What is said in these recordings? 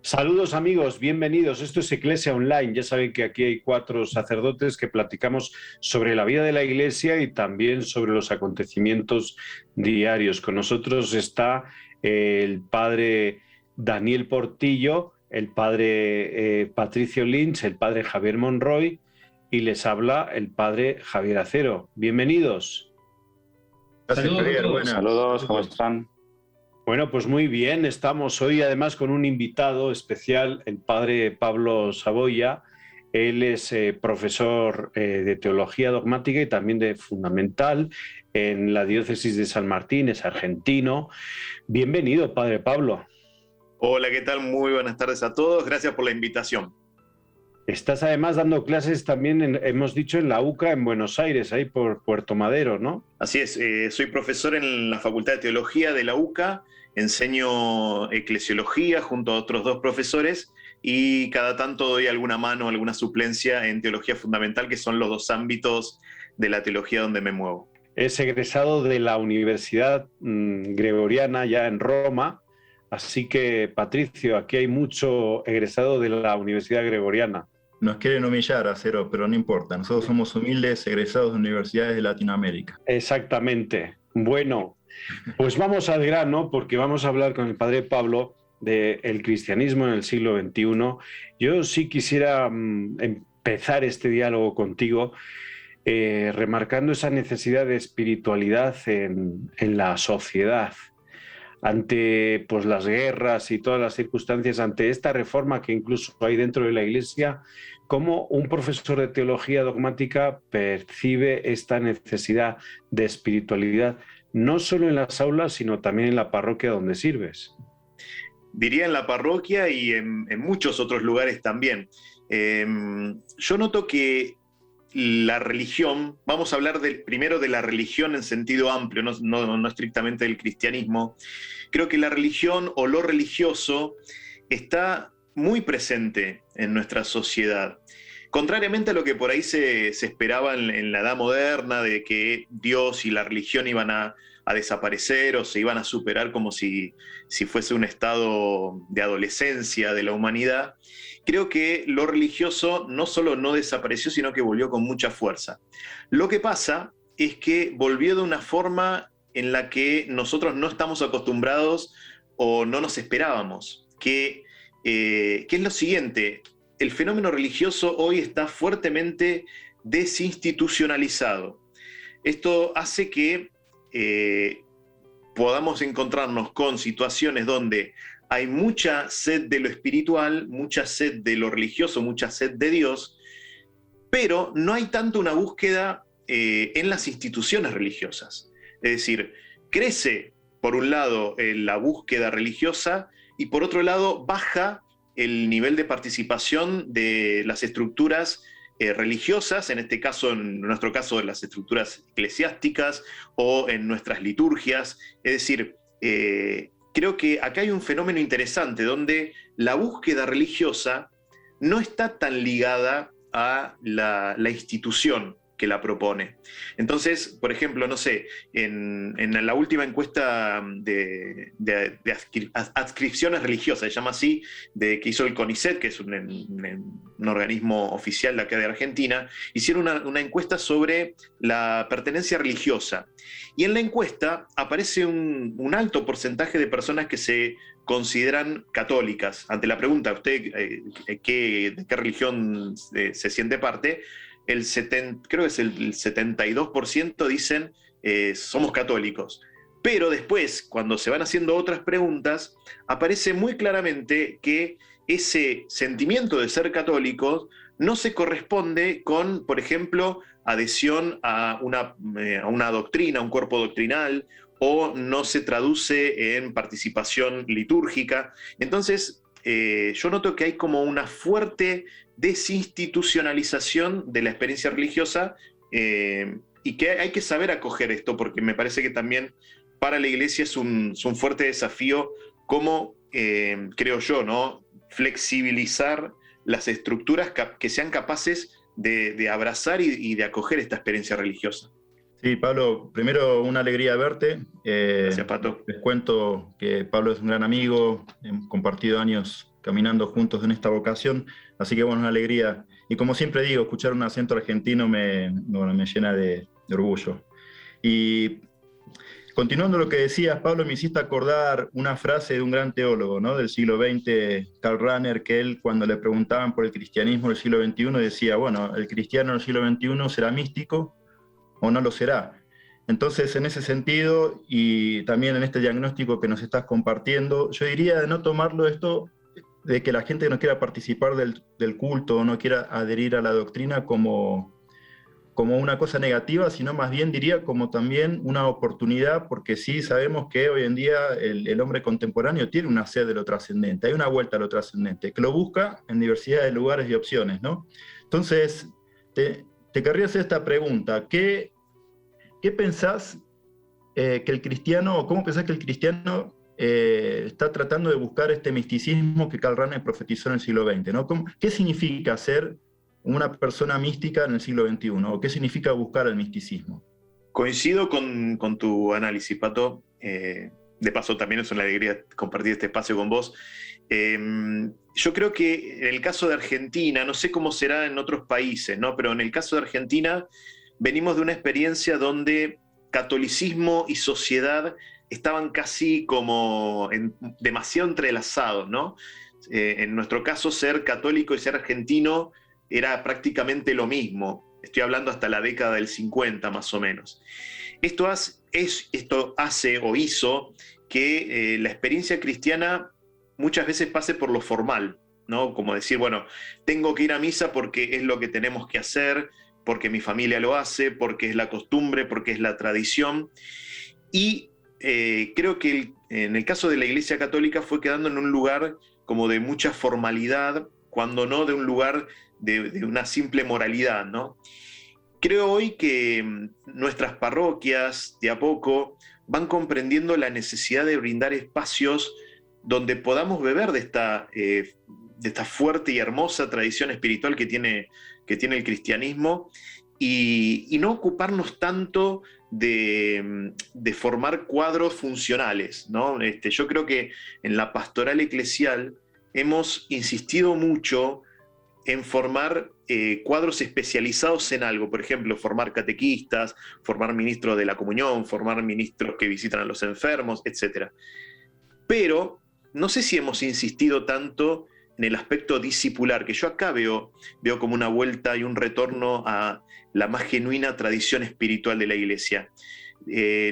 Saludos amigos, bienvenidos. Esto es Iglesia Online. Ya saben que aquí hay cuatro sacerdotes que platicamos sobre la vida de la Iglesia y también sobre los acontecimientos diarios. Con nosotros está el padre Daniel Portillo, el padre Patricio Lynch, el padre Javier Monroy y les habla el padre Javier Acero. Bienvenidos. Gracias, Saludos a Javier. todos. Buenas. Saludos, ¿cómo están? Bueno, pues muy bien, estamos hoy además con un invitado especial, el padre Pablo Saboya. Él es profesor de teología dogmática y también de fundamental en la diócesis de San Martín, es argentino. Bienvenido, padre Pablo. Hola, ¿qué tal? Muy buenas tardes a todos. Gracias por la invitación. Estás además dando clases también, hemos dicho, en la UCA en Buenos Aires, ahí por Puerto Madero, ¿no? Así es, soy profesor en la Facultad de Teología de la UCA, enseño eclesiología junto a otros dos profesores y cada tanto doy alguna mano, alguna suplencia en teología fundamental, que son los dos ámbitos de la teología donde me muevo. Es egresado de la Universidad Gregoriana ya en Roma, así que Patricio, aquí hay mucho egresado de la Universidad Gregoriana. Nos quieren humillar, Acero, pero no importa. Nosotros somos humildes egresados de universidades de Latinoamérica. Exactamente. Bueno, pues vamos al grano porque vamos a hablar con el padre Pablo del cristianismo en el siglo XXI. Yo sí quisiera empezar este diálogo contigo remarcando esa necesidad de espiritualidad en la sociedad ante pues, las guerras y todas las circunstancias, ante esta reforma que incluso hay dentro de la Iglesia. ¿Cómo un profesor de teología dogmática percibe esta necesidad de espiritualidad, no solo en las aulas, sino también en la parroquia donde sirves? Diría en la parroquia y en muchos otros lugares también. Yo noto que la religión, vamos a hablar primero de la religión en sentido amplio, no estrictamente del cristianismo. Creo que la religión o lo religioso está muy presente en nuestra sociedad. Contrariamente a lo que por ahí se esperaba en la edad moderna, de que Dios y la religión iban a desaparecer o se iban a superar como si fuese un estado de adolescencia de la humanidad, creo que lo religioso no solo no desapareció, sino que volvió con mucha fuerza. Lo que pasa es que volvió de una forma en la que nosotros no estamos acostumbrados o no nos esperábamos, que es lo siguiente: el fenómeno religioso hoy está fuertemente desinstitucionalizado. Esto hace que podamos encontrarnos con situaciones donde hay mucha sed de lo espiritual, mucha sed de lo religioso, mucha sed de Dios, pero no hay tanto una búsqueda en las instituciones religiosas. Es decir, crece, por un lado, la búsqueda religiosa y por otro lado, baja el nivel de participación de las estructuras religiosas, en este caso, en nuestro caso, de las estructuras eclesiásticas o en nuestras liturgias. Es decir, creo que acá hay un fenómeno interesante donde la búsqueda religiosa no está tan ligada a la institución que la propone. Entonces, por ejemplo, no sé, en la última encuesta de adscripciones religiosas, se llama así, que hizo el CONICET, que es un organismo oficial de acá de Argentina, hicieron una encuesta sobre la pertenencia religiosa. Y en la encuesta aparece un alto porcentaje de personas que se consideran católicas. Ante la pregunta, ¿usted de qué religión se siente parte? Creo que es el 72% dicen somos católicos. Pero después, cuando se van haciendo otras preguntas, aparece muy claramente que ese sentimiento de ser católicos no se corresponde con, por ejemplo, adhesión a una doctrina, a un cuerpo doctrinal, o no se traduce en participación litúrgica. Entonces, yo noto que hay como una fuerte desinstitucionalización de la experiencia religiosa y que hay que saber acoger esto, porque me parece que también para la Iglesia es un fuerte desafío cómo, creo yo, ¿no?, flexibilizar las estructuras que sean capaces de abrazar y de acoger esta experiencia religiosa. Sí, Pablo, primero una alegría verte. Gracias, Pato. Les cuento que Pablo es un gran amigo, hemos compartido años caminando juntos en esta vocación. Así que bueno, una alegría. Y como siempre digo, escuchar un acento argentino me llena de orgullo. Y continuando lo que decías, Pablo, me hiciste acordar una frase de un gran teólogo, ¿no?, del siglo XX, Karl Rahner, que él, cuando le preguntaban por el cristianismo del siglo XXI, decía, bueno, el cristiano del siglo XXI será místico o no lo será. Entonces, en ese sentido, y también en este diagnóstico que nos estás compartiendo, yo diría de no tomarlo esto de que la gente no quiera participar del culto o no quiera adherir a la doctrina como una cosa negativa, sino más bien diría como también una oportunidad, porque sí sabemos que hoy en día el hombre contemporáneo tiene una sed de lo trascendente, hay una vuelta a lo trascendente, que lo busca en diversidad de lugares y opciones, ¿no? Entonces, te querría hacer esta pregunta: ¿qué pensás que el cristiano, o cómo pensás que el cristiano está tratando de buscar este misticismo que Karl Rahner profetizó en el siglo XX, ¿no? ¿Qué significa ser una persona mística en el siglo XXI? ¿O qué significa buscar el misticismo? Coincido con tu análisis, Pato. De paso, también es una alegría compartir este espacio con vos. Yo creo que en el caso de Argentina, no sé cómo será en otros países, ¿no?, pero en el caso de Argentina venimos de una experiencia donde catolicismo y sociedad estaban casi como demasiado entrelazados, ¿no? En nuestro caso, ser católico y ser argentino era prácticamente lo mismo. Estoy hablando hasta la década del 50, más o menos. Esto hace o hizo que la experiencia cristiana muchas veces pase por lo formal, ¿no? Como decir, bueno, tengo que ir a misa porque es lo que tenemos que hacer, porque mi familia lo hace, porque es la costumbre, porque es la tradición. Y creo que en el caso de la Iglesia Católica fue quedando en un lugar como de mucha formalidad, cuando no de un lugar de una simple moralidad, ¿no? Creo hoy que nuestras parroquias, de a poco, van comprendiendo la necesidad de brindar espacios donde podamos beber de esta fuerte y hermosa tradición espiritual que tiene el cristianismo, y no ocuparnos tanto de formar cuadros funcionales, ¿no? Yo creo que en la pastoral eclesial hemos insistido mucho en formar cuadros especializados en algo. Por ejemplo, formar catequistas, formar ministros de la comunión, formar ministros que visitan a los enfermos, etc. Pero no sé si hemos insistido tanto en el aspecto discipular, que yo acá veo como una vuelta y un retorno a la más genuina tradición espiritual de la Iglesia.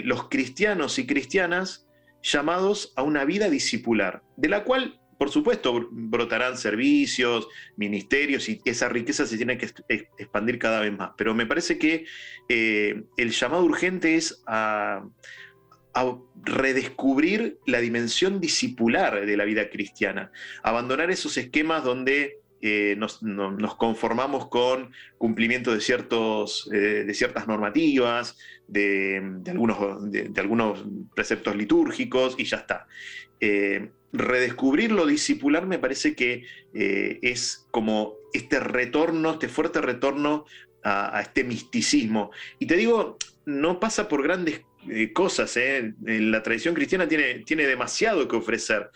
Los cristianos y cristianas llamados a una vida discipular, de la cual, por supuesto, brotarán servicios, ministerios, y esa riqueza se tiene que expandir cada vez más. Pero me parece que el llamado urgente es a redescubrir la dimensión discipular de la vida cristiana, abandonar esos esquemas donde nos conformamos con cumplimiento de ciertas normativas, de algunos preceptos litúrgicos, y ya está. Redescubrir lo discipular me parece que es como este fuerte retorno a este misticismo. Y te digo, no pasa por grandes cosas, ¿eh? La tradición cristiana tiene demasiado que ofrecer.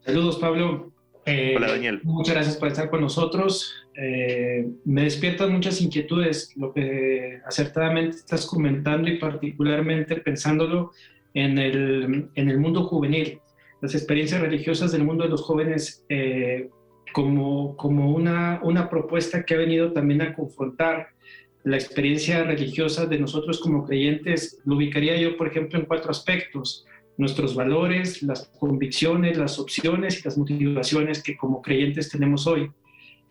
Saludos, Pablo. Hola, Daniel. Muchas gracias por estar con nosotros. Me despiertan muchas inquietudes lo que acertadamente estás comentando, y particularmente pensándolo en el mundo juvenil. Las experiencias religiosas del mundo de los jóvenes como una propuesta que ha venido también a confrontar la experiencia religiosa de nosotros como creyentes. Lo ubicaría yo, por ejemplo, en 4 aspectos: nuestros valores, las convicciones, las opciones y las motivaciones que como creyentes tenemos hoy.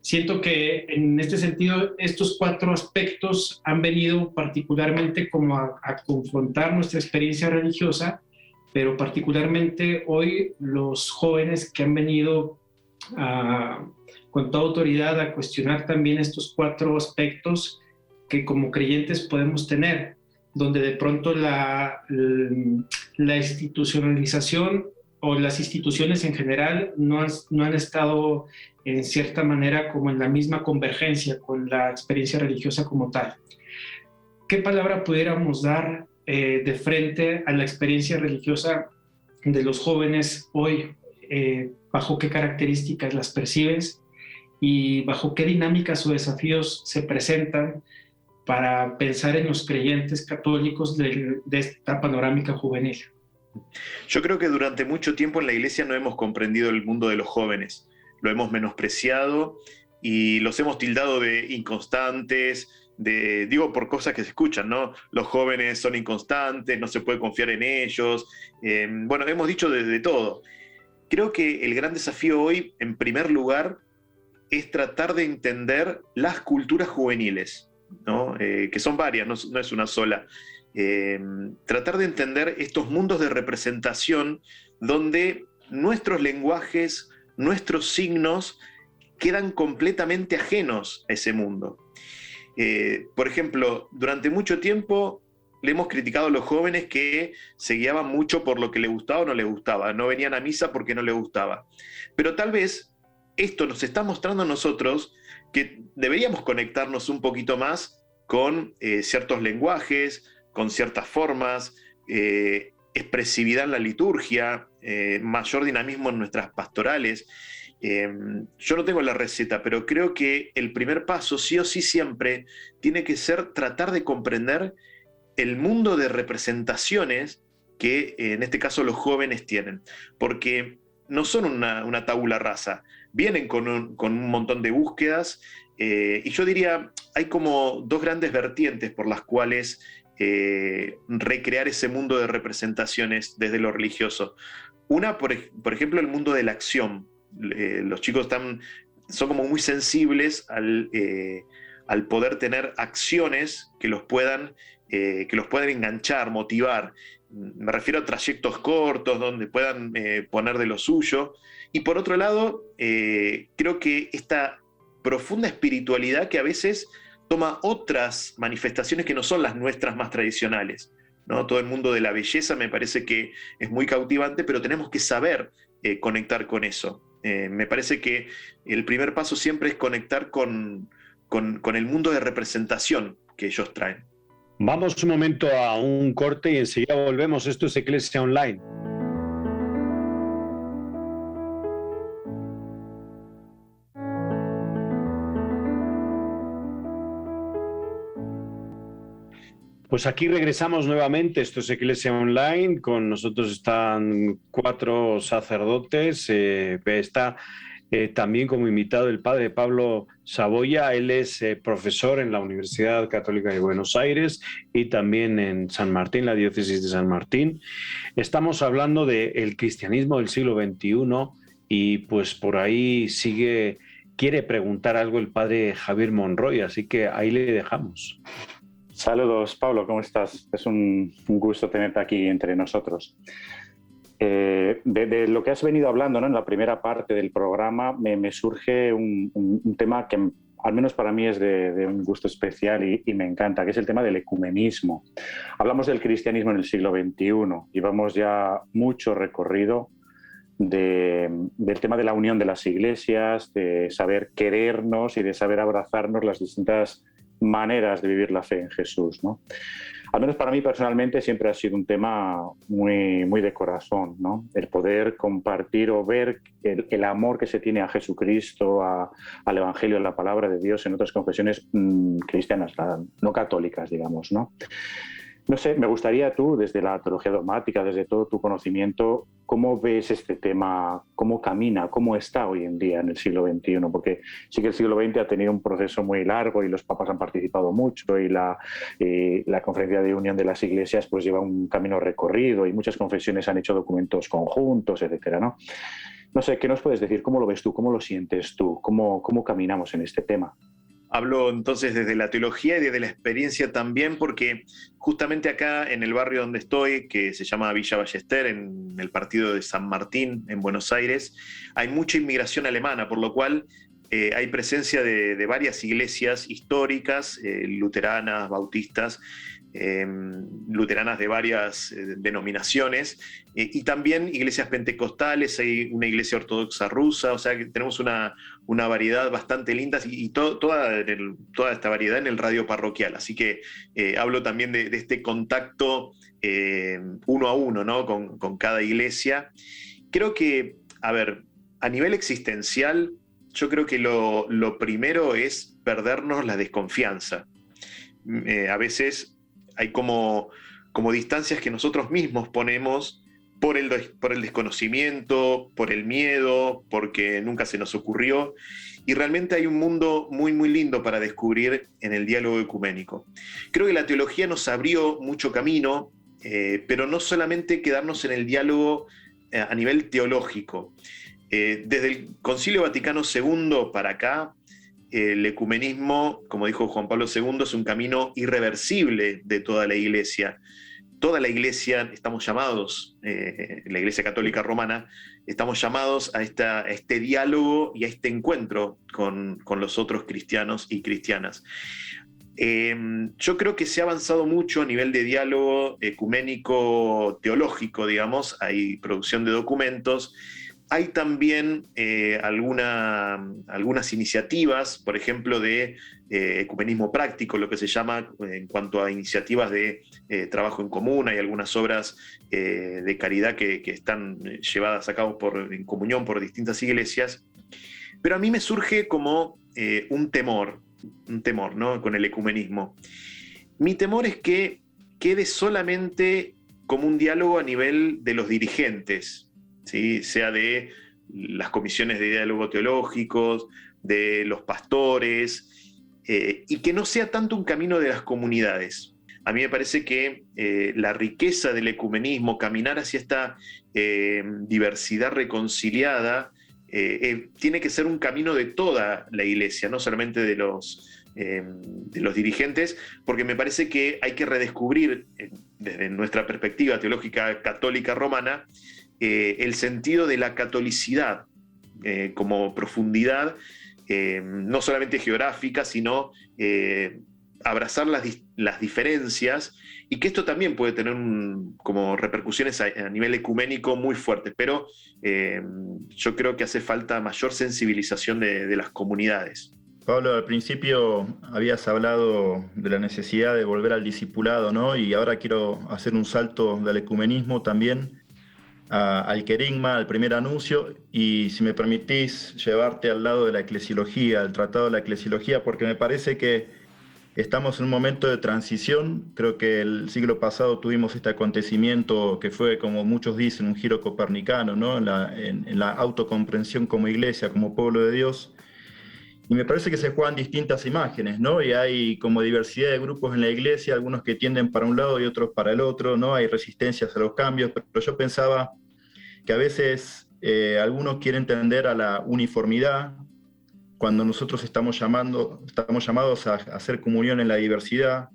Siento que en este sentido estos 4 aspectos han venido particularmente como a confrontar nuestra experiencia religiosa, pero particularmente hoy los jóvenes que han venido con toda autoridad a cuestionar también estos 4 aspectos que como creyentes podemos tener, donde de pronto la institucionalización o las instituciones en general no han estado en cierta manera como en la misma convergencia con la experiencia religiosa como tal. ¿Qué palabra pudiéramos dar de frente a la experiencia religiosa de los jóvenes hoy bajo qué características las percibes y bajo qué dinámicas o desafíos se presentan para pensar en los creyentes católicos de esta panorámica juvenil. Yo creo que durante mucho tiempo en la iglesia no hemos comprendido el mundo de los jóvenes, lo hemos menospreciado y los hemos tildado de inconstantes, digo por cosas que se escuchan, ¿no? Los jóvenes son inconstantes, no se puede confiar en ellos, bueno, hemos dicho de todo. Creo que el gran desafío hoy, en primer lugar, es tratar de entender las culturas juveniles, ¿no? Que son varias, no es una sola. Tratar de entender estos mundos de representación donde nuestros lenguajes, nuestros signos quedan completamente ajenos a ese mundo. Por ejemplo, durante mucho tiempo le hemos criticado a los jóvenes que se guiaban mucho por lo que les gustaba o no les gustaba, no venían a misa porque no les gustaba. Pero tal vez esto nos está mostrando a nosotros que deberíamos conectarnos un poquito más con ciertos lenguajes, con ciertas formas, expresividad en la liturgia, mayor dinamismo en nuestras pastorales. Yo no tengo la receta, pero creo que el primer paso, sí o sí siempre, tiene que ser tratar de comprender el mundo de representaciones que en este caso los jóvenes tienen, porque no son una tabula rasa, vienen con un montón de búsquedas, y yo diría, hay como dos grandes vertientes por las cuales recrear ese mundo de representaciones desde lo religioso. Una, por ejemplo, el mundo de la acción. Los chicos son como muy sensibles al poder tener acciones que los puedan enganchar, motivar. Me refiero a trayectos cortos donde puedan poner de lo suyo. Y por otro lado, creo que esta profunda espiritualidad que a veces toma otras manifestaciones que no son las nuestras más tradicionales, ¿no? Todo el mundo de la belleza me parece que es muy cautivante, pero tenemos que saber conectar con eso. Me parece que el primer paso siempre es conectar con el mundo de representación que ellos traen. Vamos un momento a un corte y enseguida volvemos. Esto es Eclesia Online. Pues aquí regresamos nuevamente, esto es Eclesia Online, con nosotros están 4 sacerdotes, está también como invitado el padre Pablo Saboya, él es profesor en la Universidad Católica de Buenos Aires y también en San Martín, la diócesis de San Martín. Estamos hablando del cristianismo del siglo XXI y pues por ahí quiere preguntar algo el padre Javier Monroy, así que ahí le dejamos. Saludos, Pablo, ¿cómo estás? Es un gusto tenerte aquí entre nosotros. De lo que has venido hablando, ¿no? En la primera parte del programa me surge un tema que al menos para mí es de un gusto especial y me encanta, que es el tema del ecumenismo. Hablamos del cristianismo en el siglo XXI, llevamos ya mucho recorrido del tema de la unión de las iglesias, de saber querernos y de saber abrazarnos las distintas maneras de vivir la fe en Jesús, ¿no? Al menos para mí personalmente siempre ha sido un tema muy, muy de corazón, ¿no? El poder compartir o ver el amor que se tiene a Jesucristo, al Evangelio, a la palabra de Dios en otras confesiones cristianas, no católicas, digamos, ¿no? No sé, me gustaría tú, desde la teología dogmática, desde todo tu conocimiento, ¿cómo ves este tema? ¿Cómo camina? ¿Cómo está hoy en día en el siglo XXI? Porque sí que el siglo XX ha tenido un proceso muy largo y los papas han participado mucho y la Conferencia de Unión de las Iglesias pues lleva un camino recorrido y muchas confesiones han hecho documentos conjuntos, etcétera, ¿no? No sé, ¿qué nos puedes decir? ¿Cómo lo ves tú? ¿Cómo lo sientes tú? ¿Cómo caminamos en este tema? Hablo entonces desde la teología y desde la experiencia también, porque justamente acá en el barrio donde estoy, que se llama Villa Ballester, en el partido de San Martín, en Buenos Aires, hay mucha inmigración alemana, por lo cual hay presencia de varias iglesias históricas, luteranas, bautistas, luteranas de varias denominaciones, y también iglesias pentecostales, hay una iglesia ortodoxa rusa, o sea que tenemos una variedad bastante linda y toda esta variedad en el radio parroquial, así que hablo también de este contacto uno a uno, ¿no? con cada iglesia. Creo que a ver, a nivel existencial, yo creo que lo primero es perdernos la desconfianza. A veces hay como distancias que nosotros mismos ponemos por el desconocimiento, por el miedo, porque nunca se nos ocurrió. Y realmente hay un mundo muy, muy lindo para descubrir en el diálogo ecuménico. Creo que la teología nos abrió mucho camino, pero no solamente quedarnos en el diálogo a nivel teológico. Desde el Concilio Vaticano II para acá, el ecumenismo, como dijo Juan Pablo II, es un camino irreversible de toda la Iglesia. Toda la Iglesia, estamos llamados, la Iglesia Católica Romana, estamos llamados a este diálogo y a este encuentro con los otros cristianos y cristianas. Yo creo que se ha avanzado mucho a nivel de diálogo ecuménico teológico, digamos, hay producción de documentos. Hay también algunas iniciativas, por ejemplo, de ecumenismo práctico, lo que se llama en cuanto a iniciativas de trabajo en común. Hay algunas obras de caridad que están llevadas a cabo en comunión por distintas iglesias. Pero a mí me surge como un temor, ¿no?, con el ecumenismo. Mi temor es que quede solamente como un diálogo a nivel de los dirigentes, ¿sí? Sea de las comisiones de diálogo teológicos, de los pastores, y que no sea tanto un camino de las comunidades. A mí me parece que la riqueza del ecumenismo, caminar hacia esta diversidad reconciliada, tiene que ser un camino de toda la Iglesia, no solamente de los dirigentes, porque me parece que hay que redescubrir, desde nuestra perspectiva teológica católica romana, el sentido de la catolicidad como profundidad, no solamente geográfica, sino abrazar las diferencias, y que esto también puede tener como repercusiones a nivel ecuménico muy fuertes, pero yo creo que hace falta mayor sensibilización de las comunidades. Pablo, al principio habías hablado de la necesidad de volver al discipulado, ¿no? Y ahora quiero hacer un salto del ecumenismo también al querigma, al primer anuncio, y si me permitís llevarte al lado de la eclesiología, al tratado de la eclesiología, porque me parece que estamos en un momento de transición. Creo que el siglo pasado tuvimos este acontecimiento que fue, como muchos dicen, un giro copernicano, ¿no?, en la autocomprensión como iglesia, como pueblo de Dios. Y me parece que se juegan distintas imágenes, ¿no? Y hay como diversidad de grupos en la iglesia, algunos que tienden para un lado y otros para el otro, ¿no? Hay resistencias a los cambios, pero yo pensaba que a veces algunos quieren tender a la uniformidad, cuando nosotros estamos llamados a hacer comunión en la diversidad,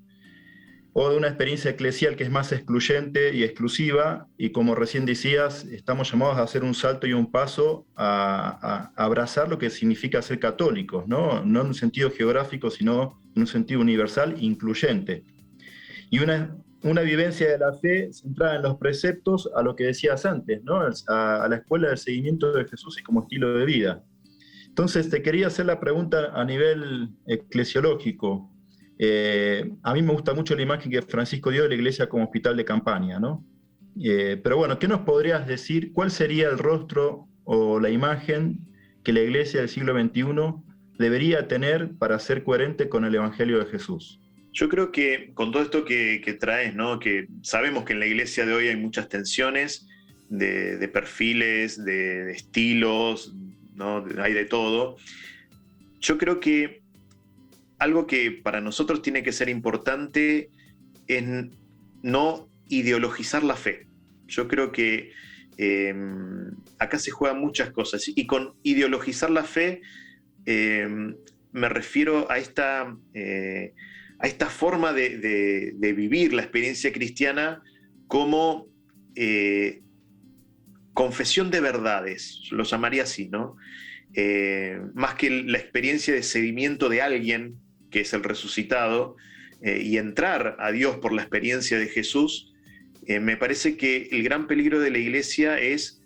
o de una experiencia eclesial que es más excluyente y exclusiva, y como recién decías, estamos llamados a hacer un salto y un paso a abrazar lo que significa ser católicos, ¿no? No en un sentido geográfico, sino en un sentido universal, incluyente. Y una vivencia de la fe centrada en los preceptos, a lo que decías antes, ¿no?, a la escuela del seguimiento de Jesús y como estilo de vida. Entonces te quería hacer la pregunta a nivel eclesiológico. A mí me gusta mucho la imagen que Francisco dio de la iglesia como hospital de campaña, ¿no? Pero bueno, ¿qué nos podrías decir? ¿Cuál sería el rostro o la imagen que la iglesia del siglo XXI debería tener para ser coherente con el Evangelio de Jesús? Yo creo que con todo esto que traes, ¿no?, que sabemos que en la iglesia de hoy hay muchas tensiones de perfiles, de estilos, ¿no?, hay de todo. Yo creo que algo que para nosotros tiene que ser importante es no ideologizar la fe. Yo creo que acá se juegan muchas cosas, y con ideologizar la fe me refiero a esta forma de vivir la experiencia cristiana como confesión de verdades, lo llamaría así, ¿no? Más que la experiencia de seguimiento de alguien, que es el resucitado, y entrar a Dios por la experiencia de Jesús, me parece que el gran peligro de la iglesia es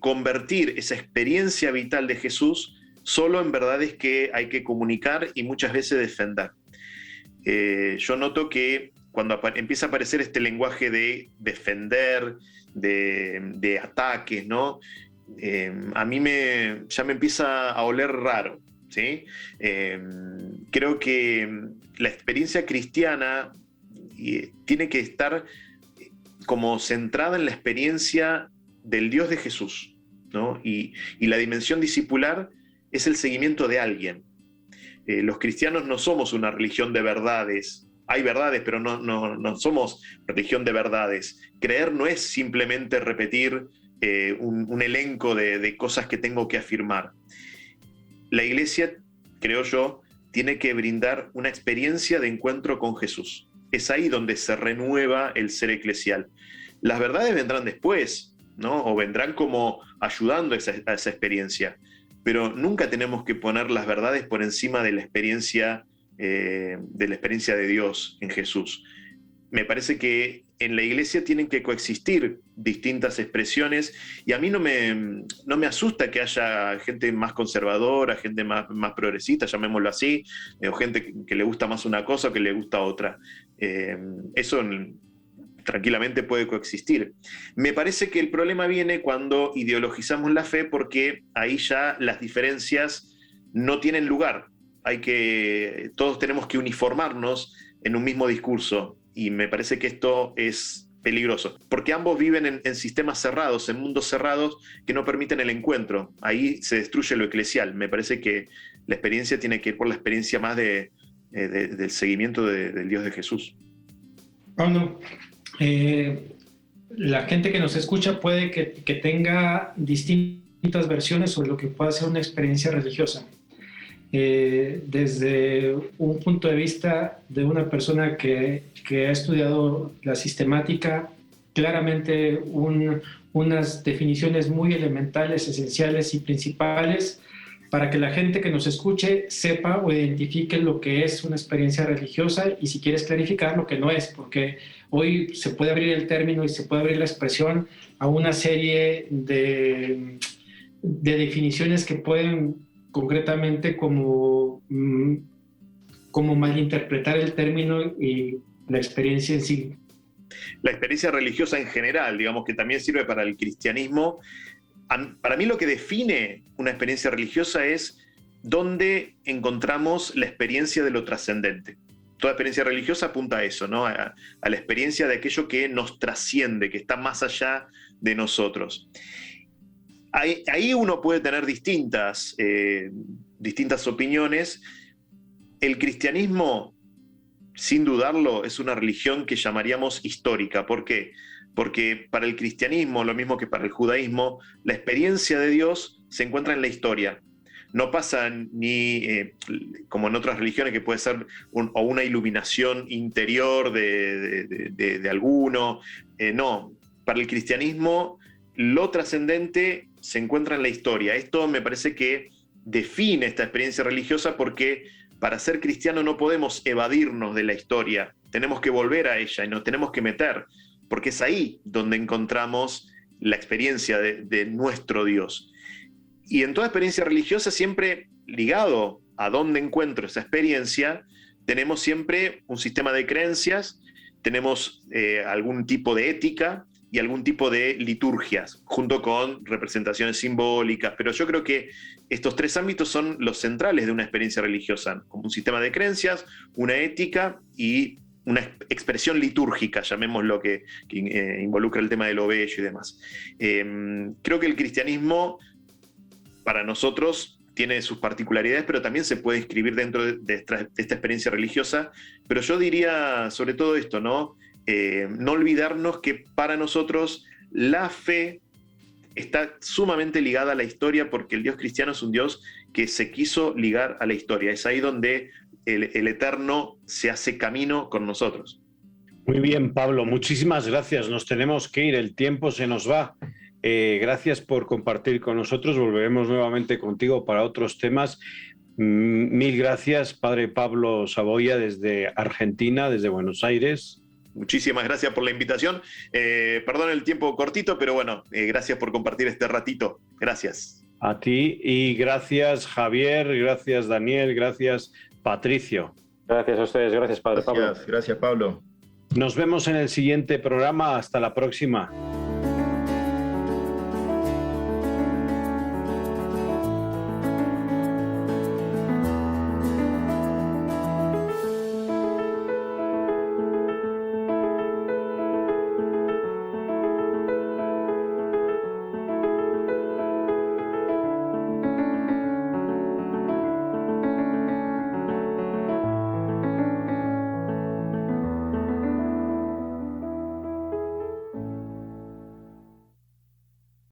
convertir esa experiencia vital de Jesús solo en verdades que hay que comunicar y muchas veces defender. Yo noto que cuando empieza a aparecer este lenguaje de defender, de ataques, ¿no?, a mí ya me empieza a oler raro, ¿sí? Creo que la experiencia cristiana tiene que estar como centrada en la experiencia del Dios de Jesús, ¿no? Y la dimensión discipular es el seguimiento de alguien. Los cristianos no somos una religión de verdades. Hay verdades, pero no somos religión de verdades. Creer no es simplemente repetir un elenco de cosas que tengo que afirmar. La iglesia, creo yo, tiene que brindar una experiencia de encuentro con Jesús. Es ahí donde se renueva el ser eclesial. Las verdades vendrán después, ¿no? O vendrán como ayudando a esa experiencia. Pero nunca tenemos que poner las verdades por encima de la experiencia de Dios en Jesús. Me parece que en la iglesia tienen que coexistir distintas expresiones y a mí no me asusta que haya gente más conservadora, gente más progresista, llamémoslo así, o gente que le gusta más una cosa o que le gusta otra. Eso tranquilamente puede coexistir. Me parece que el problema viene cuando ideologizamos la fe, porque ahí ya las diferencias no tienen lugar. Todos tenemos que uniformarnos en un mismo discurso, y me parece que esto es peligroso, porque ambos viven en sistemas cerrados, en mundos cerrados que no permiten el encuentro. Ahí se destruye lo eclesial. Me parece que la experiencia tiene que ir por la experiencia más del seguimiento del Dios de Jesús. Pablo, la gente que nos escucha puede que tenga distintas versiones sobre lo que puede ser una experiencia religiosa. Desde un punto de vista de una persona que ha estudiado la sistemática, claramente unas definiciones muy elementales, esenciales y principales para que la gente que nos escuche sepa o identifique lo que es una experiencia religiosa, y si quieres clarificar lo que no es, porque hoy se puede abrir el término y se puede abrir la expresión a una serie de definiciones que pueden concretamente como malinterpretar el término y la experiencia en sí. La experiencia religiosa en general, digamos, que también sirve para el cristianismo. Para mí lo que define una experiencia religiosa es dónde encontramos la experiencia de lo trascendente. Toda experiencia religiosa apunta a eso, ¿no? A la experiencia de aquello que nos trasciende, que está más allá de nosotros. Ahí uno puede tener distintas opiniones. El cristianismo, sin dudarlo, es una religión que llamaríamos histórica. ¿Por qué? Porque para el cristianismo, lo mismo que para el judaísmo, la experiencia de Dios se encuentra en la historia. No pasa ni como en otras religiones, que puede ser una iluminación interior de alguno. No, para el cristianismo lo trascendente se encuentra en la historia. Esto me parece que define esta experiencia religiosa, porque para ser cristiano no podemos evadirnos de la historia, tenemos que volver a ella y nos tenemos que meter, porque es ahí donde encontramos la experiencia de nuestro Dios. Y en toda experiencia religiosa, siempre ligado a dónde encuentro esa experiencia, tenemos siempre un sistema de creencias, tenemos algún tipo de ética y algún tipo de liturgias, junto con representaciones simbólicas. Pero yo creo que estos tres ámbitos son los centrales de una experiencia religiosa, como un sistema de creencias, una ética y una expresión litúrgica, llamémoslo, que involucra el tema de lo bello y demás. Creo que el cristianismo, para nosotros, tiene sus particularidades, pero también se puede inscribir dentro de esta experiencia religiosa. Pero yo diría sobre todo esto, ¿no? No olvidarnos que para nosotros la fe está sumamente ligada a la historia, porque el Dios cristiano es un Dios que se quiso ligar a la historia. Es ahí donde el Eterno se hace camino con nosotros. Muy bien, Pablo, muchísimas gracias. Nos tenemos que ir, el tiempo se nos va. Gracias por compartir con nosotros. Volveremos nuevamente contigo para otros temas. Mil gracias, Padre Pablo Saboya, desde Argentina, desde Buenos Aires. Muchísimas gracias por la invitación. Perdón el tiempo cortito, pero bueno, gracias por compartir este ratito. Gracias. A ti, y gracias, Javier, gracias, Daniel, gracias, Patricio. Gracias a ustedes, gracias, Padre Pablo. Gracias, Pablo. Nos vemos en el siguiente programa. Hasta la próxima.